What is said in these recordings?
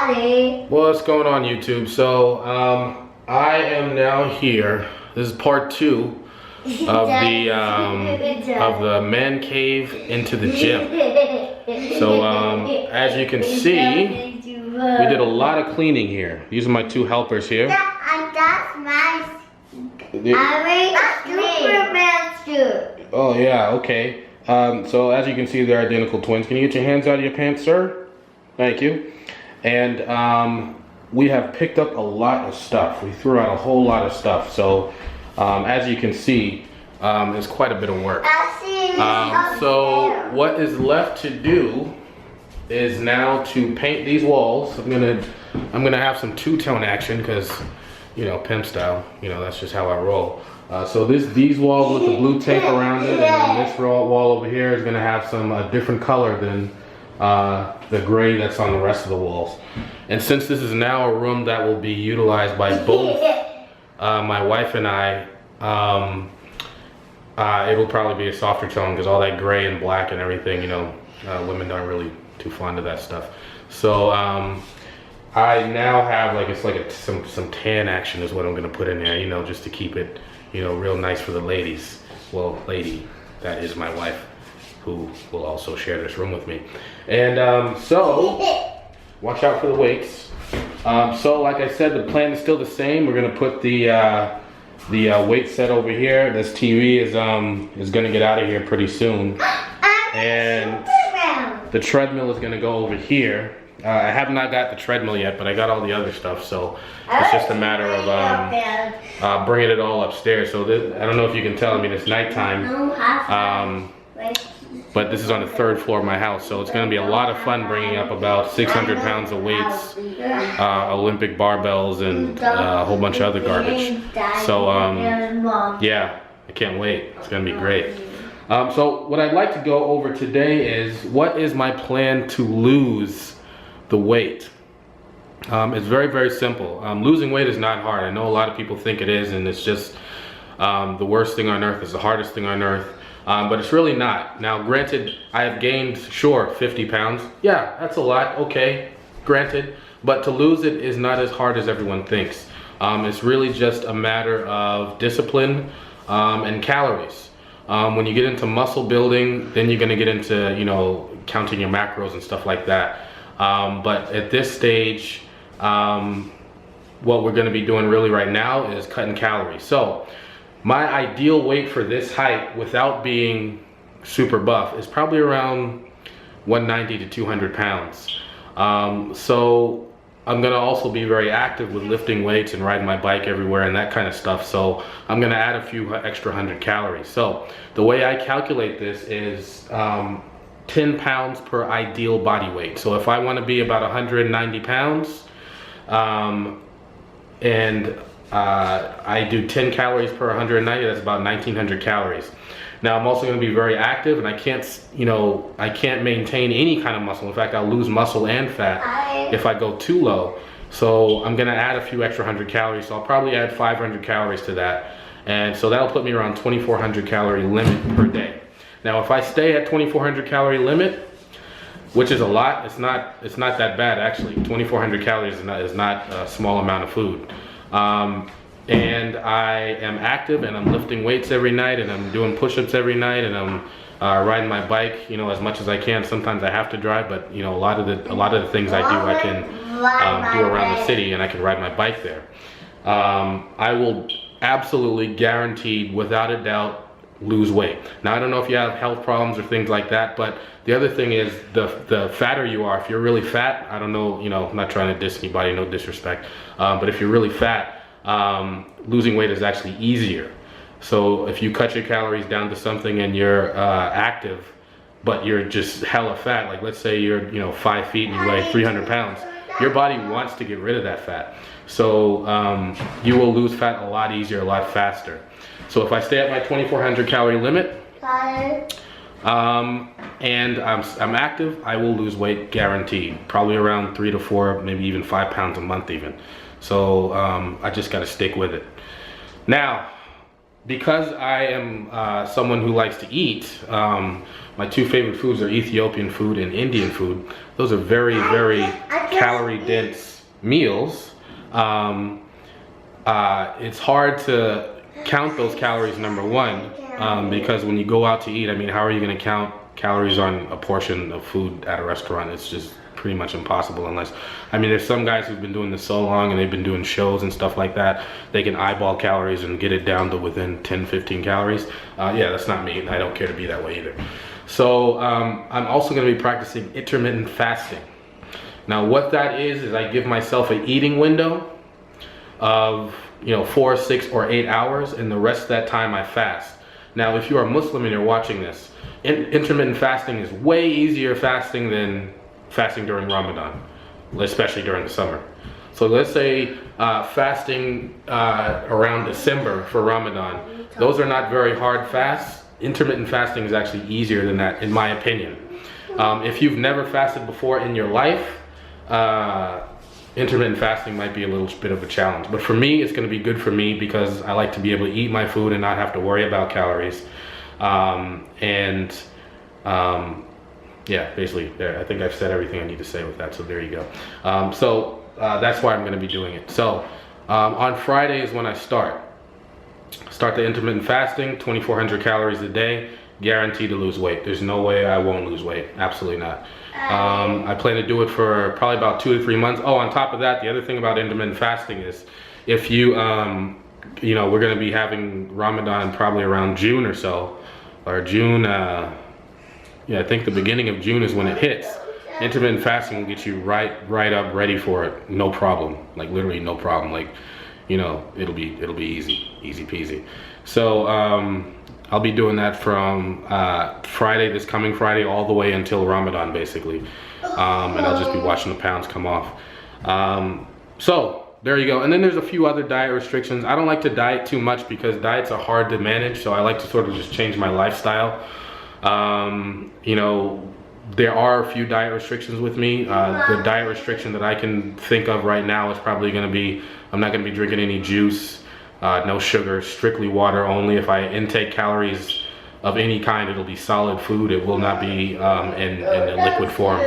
Daddy. What's going on, YouTube? So I am now here. This is part 2 of the man cave into the gym. So as you can see, we did a lot of cleaning here. These are my 2 helpers here. That's my Superman suit. Oh yeah, okay. So as you can see, they're identical twins. Can you get your hands out of your pants, sir? Thank you. And we have picked up a lot of stuff. We threw out a whole lot of stuff. So as you can see, it's quite a bit of work. So what is left to do is now to paint these walls. I'm gonna have some two-tone action because, you know, pimp style. You know, that's just how I roll. So these walls with the blue tape around it, and then this wall over here is gonna have some different color than the gray that's on the rest of the walls. And since this is now a room that will be utilized by both my wife and I, it will probably be a softer tone because all that gray and black and everything, you know, women aren't really too fond of that stuff. So I now have some tan action is what I'm gonna put in there, you know, just to keep it, you know, real nice for the ladies. Well, lady, that is my wife, who will also share this room with me. And so, watch out for the weights. So like I said, the plan is still the same. We're gonna put the weight set over here. This TV is gonna get out of here pretty soon. And the treadmill is gonna go over here. I have not got the treadmill yet, but I got all the other stuff, so it's just a matter of bringing it all upstairs. So I don't know if you can tell, I mean, it's nighttime. But this is on the 3rd floor of my house, so it's going to be a lot of fun bringing up about 600 pounds of weights, Olympic barbells, and a whole bunch of other garbage. So yeah, I can't wait. It's going to be great. So what I'd like to go over today is what is my plan to lose the weight. It's very, very simple. Losing weight is not hard. I know a lot of people think it is, and it's just the worst thing on earth. It's the hardest thing on earth. But it's really not. Now, granted, I have gained, sure, 50 pounds. Yeah, that's a lot, okay, granted. But to lose it is not as hard as everyone thinks. It's really just a matter of discipline and calories. When you get into muscle building, then you're gonna get into, you know, counting your macros and stuff like that. But at this stage, what we're gonna be doing really right now is cutting calories. So, my ideal weight for this height without being super buff is probably around 190 to 200 pounds. So I'm gonna also be very active with lifting weights and riding my bike everywhere and that kind of stuff. So I'm gonna add a few extra 100 calories. So the way I calculate this is 10 pounds per ideal body weight. So if I wanna be about 190 pounds, I do 10 calories per 190, that's about 1900 calories. Now I'm also going to be very active, and I can't maintain any kind of muscle. In fact, I'll lose muscle and fat if I go too low. So I'm going to add a few extra 100 calories. So I'll probably add 500 calories to that. And so that'll put me around 2400 calorie limit per day. Now if I stay at 2400 calorie limit, which is a lot, it's not that bad actually. 2400 calories is not a small amount of food. And I am active, and I'm lifting weights every night, and I'm doing push-ups every night, and I'm riding my bike, you know, as much as I can. Sometimes I have to drive, but you know, a lot of the things I do, I can do around the city, and I can ride my bike there. I will absolutely, guaranteed, without a doubt, lose weight. Now I don't know if you have health problems or things like that, but the other thing is the fatter you are, if you're really fat, I don't know, you know, I'm not trying to diss anybody, no disrespect, but if you're really fat, losing weight is actually easier. So if you cut your calories down to something and you're active, but you're just hella fat, like let's say you're, you know, 5 feet and you weigh 300 pounds, your body wants to get rid of that fat. So you will lose fat a lot easier, a lot faster. So if I stay at my 2400 calorie limit, and I'm active, I will lose weight guaranteed. Probably around 3 to 4, maybe even 5 pounds a month even. So I just gotta stick with it. Now, because I am someone who likes to eat, my two favorite foods are Ethiopian food and Indian food. Those are very, very calorie dense meals. It's hard to count those calories, number one, because when you go out to eat, I mean, how are you going to count calories on a portion of food at a restaurant? It's just pretty much impossible unless, I mean, there's some guys who've been doing this so long and they've been doing shows and stuff like that. They can eyeball calories and get it down to within 10, 15 calories. Yeah, that's not me. I don't care to be that way either. So I'm also going to be practicing intermittent fasting. Now what that is I give myself an eating window of 4, 6, or 8 hours, and the rest of that time I fast. Now if you are Muslim and you're watching this, intermittent fasting is way easier fasting than fasting during Ramadan, especially during the summer. So let's say fasting around December for Ramadan, those are not very hard fasts. Intermittent fasting is actually easier than that, in my opinion. If you've never fasted before in your life, intermittent fasting might be a little bit of a challenge. But for me, it's going to be good for me because I like to be able to eat my food and not have to worry about calories. Yeah, basically there. I think I've said everything I need to say with that, so there you go. That's why I'm going to be doing it. So on Friday is when I start the intermittent fasting, 2,400 calories a day, guaranteed to lose weight. There's no way I won't lose weight, absolutely not. I plan to do it for probably about 2 to 3 months. Oh, on top of that, the other thing about intermittent fasting is if you, we're going to be having Ramadan probably around June or so, or June, yeah, I think the beginning of June is when it hits. Intermittent fasting will get you right up ready for it, no problem. Like literally no problem. Like, it'll be easy peasy. So I'll be doing that from this coming Friday, all the way until Ramadan, basically. And I'll just be watching the pounds come off. So there you go. And then there's a few other diet restrictions. I don't like to diet too much because diets are hard to manage. So I like to sort of just change my lifestyle. There are a few diet restrictions with me. The diet restriction that I can think of right now is probably going to be, I'm not going to be drinking any juice, no sugar, strictly water only. If I intake calories of any kind, it'll be solid food. It will not be in a liquid form.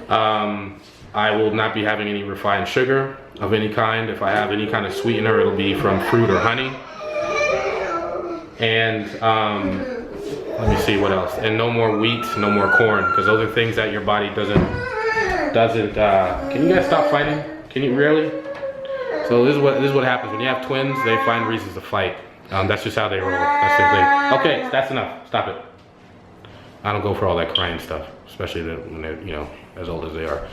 I will not be having any refined sugar of any kind. If I have any kind of sweetener, it'll be from fruit or honey. And let me see what else. And no more wheat, no more corn, because those are things that your body doesn't, can you guys stop fighting? Can you really? So this is what happens when you have twins. They find reasons to fight. That's just how they roll. That's their thing. Okay, that's enough. Stop it. I don't go for all that crying stuff, especially when they're, as old as they are.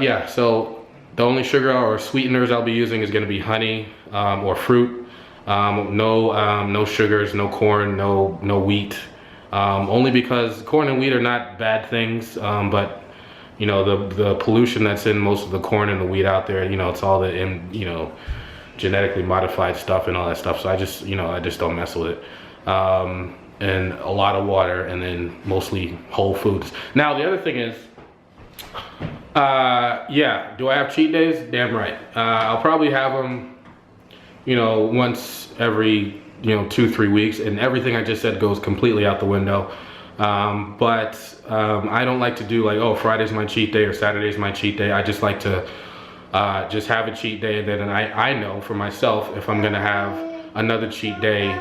Yeah, so the only sugar or sweeteners I'll be using is going to be honey or fruit. No sugars, no corn, no wheat. Only because corn and wheat are not bad things, but the pollution that's in most of the corn and the wheat out there, it's all the genetically modified stuff and all that stuff. So I just don't mess with it. And a lot of water, and then mostly whole foods. Now the other thing is, yeah, do I have cheat days? Damn right. I'll probably have them once every 2-3 weeks, and everything I just said goes completely out the window. But I don't like to do like, oh, Friday's my cheat day or Saturday's my cheat day. I just like to just have a cheat day, and then I know for myself if I'm gonna have another cheat day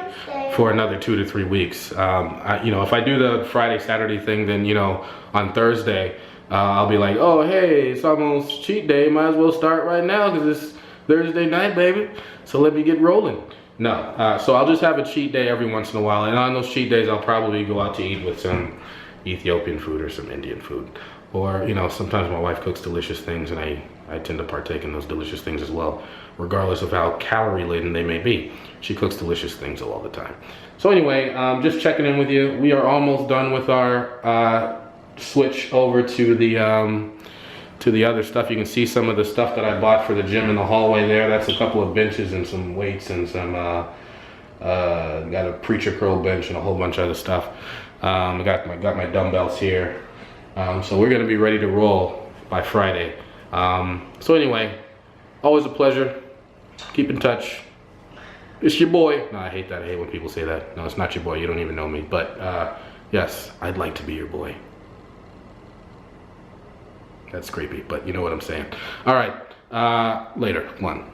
for another 2 to 3 weeks. If I do the Friday Saturday thing, then on Thursday I'll be like, oh hey, it's almost cheat day, might as well start right now because it's Thursday night, baby. So let me get rolling. No, so I'll just have a cheat day every once in a while, and on those cheat days I'll probably go out to eat with some Ethiopian food or some Indian food. Or, sometimes my wife cooks delicious things, and I tend to partake in those delicious things as well, regardless of how calorie-laden they may be. She cooks delicious things all the time. So anyway, just checking in with you. We are almost done with our switch over to the other stuff. You can see some of the stuff that I bought for the gym in the hallway there. That's a couple of benches and some weights and some, got a preacher curl bench and a whole bunch of other stuff. I got my dumbbells here. So we're gonna be ready to roll by Friday. So anyway, always a pleasure. Keep in touch. It's your boy. No, I hate that. I hate when people say that. No, it's not your boy. You don't even know me. But yes, I'd like to be your boy. That's creepy, but you know what I'm saying. All right, later. One.